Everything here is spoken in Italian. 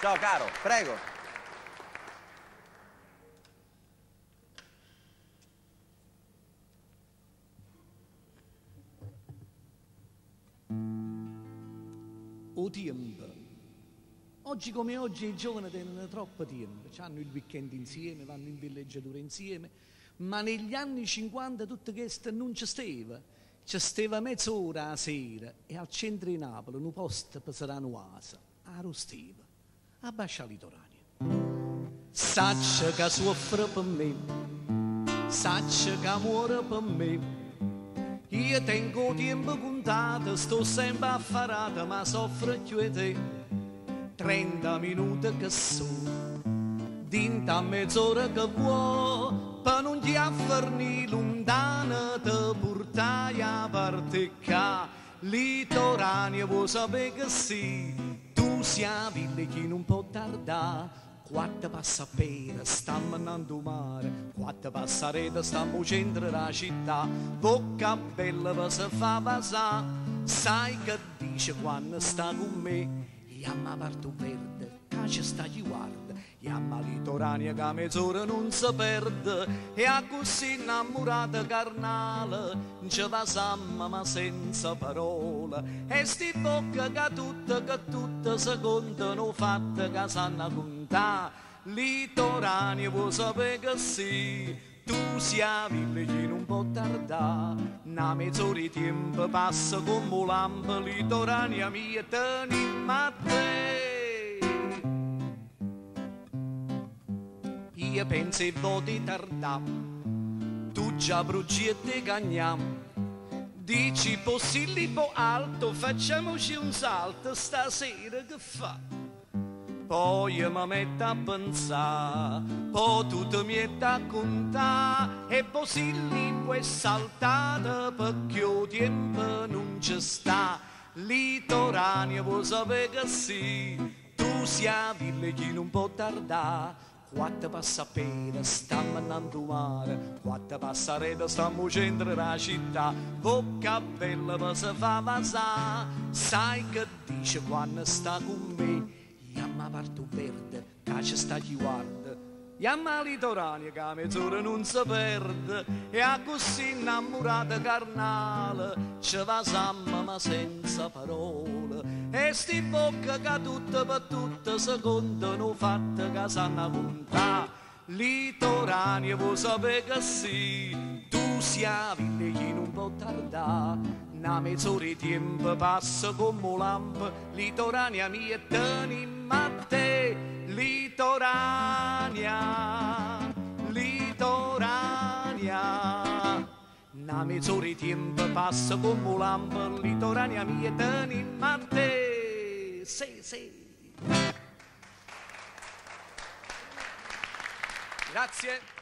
Ciao caro, prego. O tempo. Oggi come oggi i giovani tengono troppo tempo, hanno il weekend insieme, vanno in villeggiatura insieme, ma negli anni 50 tutto questo non ci stava. Ci stava mezz'ora a sera e al centro di Napoli, in un posto per Serrano-Asa, a Rostiva, a Bascia Litorania. Saccia che soffre per me, saccia che muore per me. Io tengo tempo contato, sto sempre affarata, ma soffro più di te. 30 minuti che sono, dinta a mezz'ora che vuoi, per non ti afferni lontana, te portai a parte ca. Litorania vuoi sapere che sì, tu sia ville che non può tardare. Quattro passapere stiamo andando mare, quattro passarete stiamo centro della città. Bocca bella per se fa passare, sai che dice quando sta con me. Chiama parto verde, che ci sta chi guarda, chiama litorania che mezz'ora non si perde. E a così innamorata carnale, non ci passiamo ma senza parole. E sti bocca che tutte si contano fatte che sanno contare. Litorania vuoi sapere che sì, tu sia ville che non può tardare. Una mezz'ora di tempo passa come lampo, litorania mia tenim a te. Io penso e voti tardà, tu già bruci e te cagniamo. Dici possibile alto, facciamoci un salto stasera che fa? Poi mi metto a pensare, poi tutto mi è da contare. E possibile puoi saltare perché il tempo non ci sta. Litorania vuoi sapere che sì, tu sia ville che non può tardare. Quattro passapere stiamo andando mare, quattro passarete stiamo centro della città. Bocca bella per se fa passare, sai che dice quando sta con me. Chiama parto verde, che ci sta chi guarda. Chiama litorania che a mezz'ora non si perde. E a così innamorata carnale, ci passiamo ma senza parole. E sti bocca che tutte per tutte si contano fatte che sanno contare. Litorania vuoi sapere che sì, tu sia ville che non può tardare. Una mezz'ora di tempo passa come lampo, litorania mia tenim a te. Litorania, litorania. Una mezz'ora di tempo passa come lampo, litorania mia tenim a te. Sì, sì. Grazie.